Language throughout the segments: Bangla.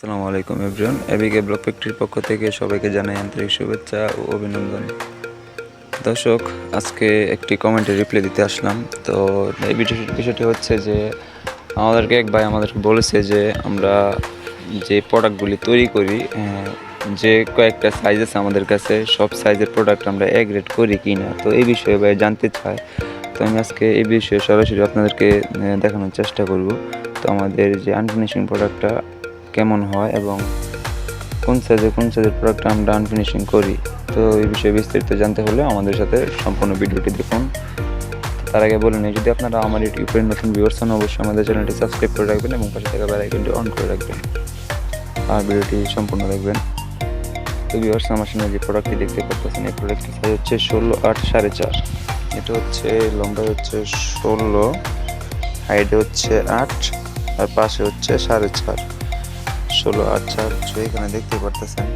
আসসালামু আলাইকুম এভরিওয়ান, এবিকে ব্লগ ফ্যাক্টরির পক্ষ থেকে সবাইকে জানাই আন্তরিক শুভেচ্ছা ও অভিনন্দন। দর্শক, আজকে একটি কমেন্টে রিপ্লাই দিতে আসলাম। তো এই বিষয়টি হচ্ছে যে আমাদেরকে এক ভাই আমাদেরকে বলেছে যে আমরা যে প্রোডাক্টগুলি তৈরি করি, যে কয়েকটা সাইজ আছে আমাদের কাছে, সব সাইজের প্রোডাক্ট আমরা এক রেট করি কি না। তো এই বিষয়ে ভাই জানতে চাই। তো আমি আজকে এই বিষয়ে সরাসরি আপনাদেরকে দেখানোর চেষ্টা করব। তো আমাদের যে আনফিনিশিং প্রোডাক্টটা কেমন হয় এবং কোন সাইজের প্রোডাক্ট আমরা আনফিনিশিং করি। তো এই বিষয়ে বিস্তারিত জানতে হলে আমাদের সাথে সম্পূর্ণ ভিডিওটি দেখুন। তার আগে বলে নিই, যদি আপনারা আমার ইউটিউবের নতুন ভিউয়ার্স হন, অবশ্যই আমাদের চ্যানেলটি সাবস্ক্রাইব করে রাখবেন এবং পাশে থাকা বেল আইকনটি অন করে রাখবেন আর ভিডিওটি সম্পূর্ণ দেখবেন। তো ভিউয়ার্স, আমার সামনে যে প্রোডাক্টটি দেখতে পাচ্ছেন, এই প্রোডাক্টটির সাইজ হচ্ছে 16/8 4.5। এটা হচ্ছে লম্বায় হচ্ছে 16, হাইটে হচ্ছে 8 আর পাশে হচ্ছে 4.5। 16/8 4 এখানে দেখতে পারতেছেন।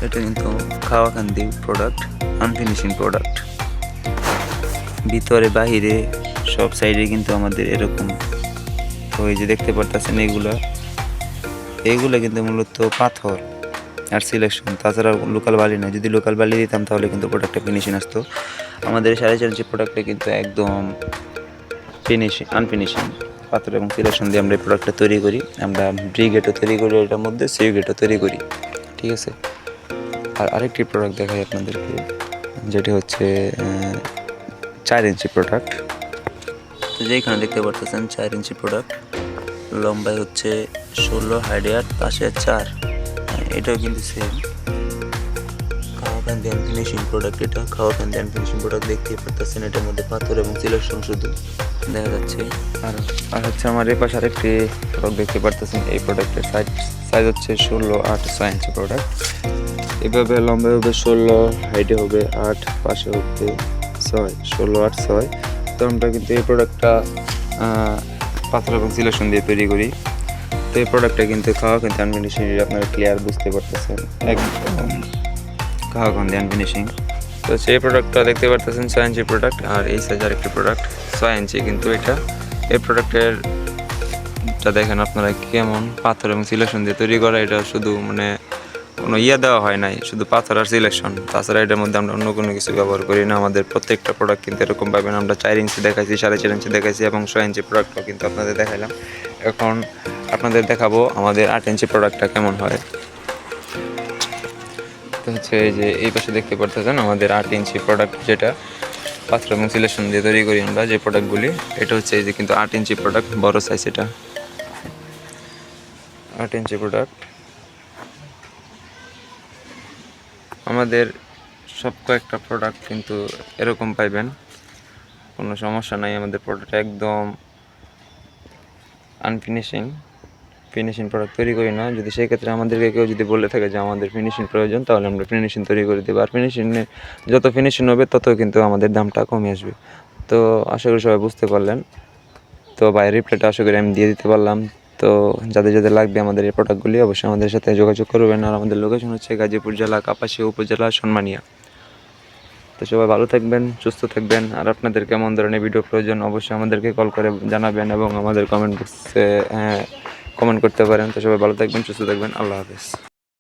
এটা কিন্তু খাওয়াকান্দি প্রোডাক্ট, আনফিনিশিং প্রোডাক্ট। ভিতরে বাহিরে সব সাইডে কিন্তু আমাদের এরকম। তো এই যে দেখতে পারতেছেন, এইগুলো কিন্তু মূলত পাথর আর সিলেকশন, তাছাড়া লোকাল বালি না। যদি লোকাল বালি দিতাম তাহলে কিন্তু প্রোডাক্টটা ফিনিশিং আসতো। আমাদের 4.5 প্রোডাক্টটা কিন্তু একদম আনফিনিশিং পাথর এবং সিলেকশন দিয়ে আমরা এই প্রোডাক্টটা তৈরি করি। আমরা ব্রিগেডও তৈরি করি, এটার মধ্যে সিউগেটও তৈরি করি, ঠিক আছে। আর আরেকটি প্রোডাক্ট দেখাই আপনাদেরকে, যেটি হচ্ছে 4 ইঞ্চি প্রোডাক্ট। তো যেখানে দেখতে পারতেছেন 4 ইঞ্চি প্রোডাক্ট, লম্বায় হচ্ছে 16, হাইটে 8, পাশে 4। এটাও কিন্তু সেম খাওয়াকান্দি আনফিনিশিং প্রোডাক্ট। এটা খাওয়াকান্দি আনফিনিশিং প্রোডাক্ট দেখতে পারতেছেন, এটার মধ্যে পাথর এবং সিলেকশন শুধু দেখা যাচ্ছে। আর হচ্ছে আমার এই পাশে আরেকটি প্রোডাক্ট দেখতে পারতেছেন। এই প্রোডাক্টের সাইজ হচ্ছে 16/8 6 ইঞ্চি প্রোডাক্ট। এভাবে লম্বায় হবে 16, হাইটে হবে 8, পাশে হবে 6, 16/8 6। তো আমরা কিন্তু এই প্রোডাক্টটা পাথর এবং সিলেকশন দিয়ে তৈরি করি। তো এই প্রোডাক্টটা কিন্তু খাওয়াকান্দি আনফিনিশিং, আপনারা ক্লিয়ার বুঝতে পারতেছেন, একদম খাওয়াকান্দি আনফিনিশিং। তো সেই প্রোডাক্টটা দেখতে পারতেছেন 6 ইঞ্চি প্রোডাক্ট। আর এই সাইজ আরেকটি প্রোডাক্ট 6 ইঞ্চি, কিন্তু এই প্রোডাক্টের দেখেন আপনারা কেমন পাথর এবং সিলেকশন দিয়ে তৈরি করা। এটা শুধু মানে কোনো দেওয়া হয় নাই, শুধু পাথর আর সিলেকশন। তাছাড়া এটার মধ্যে আমরা অন্য কোনো কিছু ব্যবহার করি না। আমাদের প্রত্যেকটা প্রোডাক্ট কিন্তু এরকম পাবেন। আমরা 4 ইঞ্চি দেখাইছি, 4.5 ইঞ্চি দেখাইছি এবং 6 ইঞ্চি প্রোডাক্টও কিন্তু আপনাদের দেখাইলাম। এখন আপনাদের দেখাবো আমাদের 8 ইঞ্চি প্রোডাক্টটা কেমন হয়। তো হচ্ছে এই যে এই পাশে দেখতে পারতেছেন আমাদের 8 ইঞ্চি প্রোডাক্ট, যেটা পাথর এবং সিলেকশন দিয়ে তৈরি করি আমরা যে প্রোডাক্টগুলি। এটা হচ্ছে এই যে কিন্তু 8 ইঞ্চি প্রোডাক্ট, বড় সাইজ। এটা 8 ইঞ্চি প্রোডাক্ট। আমাদের সব কয়েকটা প্রোডাক্ট কিন্তু এরকম পাইবেন, কোনো সমস্যা নাই। আমাদের প্রোডাক্ট একদম ফিনিশিং প্রোডাক্ট তৈরি করি না। যদি সেই ক্ষেত্রে আমাদেরকে কেউ যদি বলে থাকে যে আমাদের ফিনিশিং প্রয়োজন, তাহলে আমরা ফিনিশিং তৈরি করে দেবো। আর যত ফিনিশিং হবে তত কিন্তু আমাদের দামটা কমে আসবে। তো আশা করি সবাই বুঝতে পারলেন। তো বাইরের রিপ্লাইটা আশা করি আমি দিয়ে দিতে পারলাম। তো যাদের লাগবে আমাদের এই প্রোডাক্টগুলি, অবশ্যই আমাদের সাথে যোগাযোগ করবেন। আর আমাদের লোকেশন হচ্ছে গাজীপুর জেলা, কাপাসিয়া উপজেলা, সনমানিয়া। তো সবাই ভালো থাকবেন, সুস্থ থাকবেন। আর আপনাদের কেমন ধরনের ভিডিও প্রয়োজন, অবশ্যই আমাদেরকে কল করে জানাবেন এবং আমাদের কমেন্ট বক্সে কমেন্ট করতে পারেন। তো সবাই ভালো থাকবেন, সুস্থ থাকবেন। আল্লাহ হাফেজ।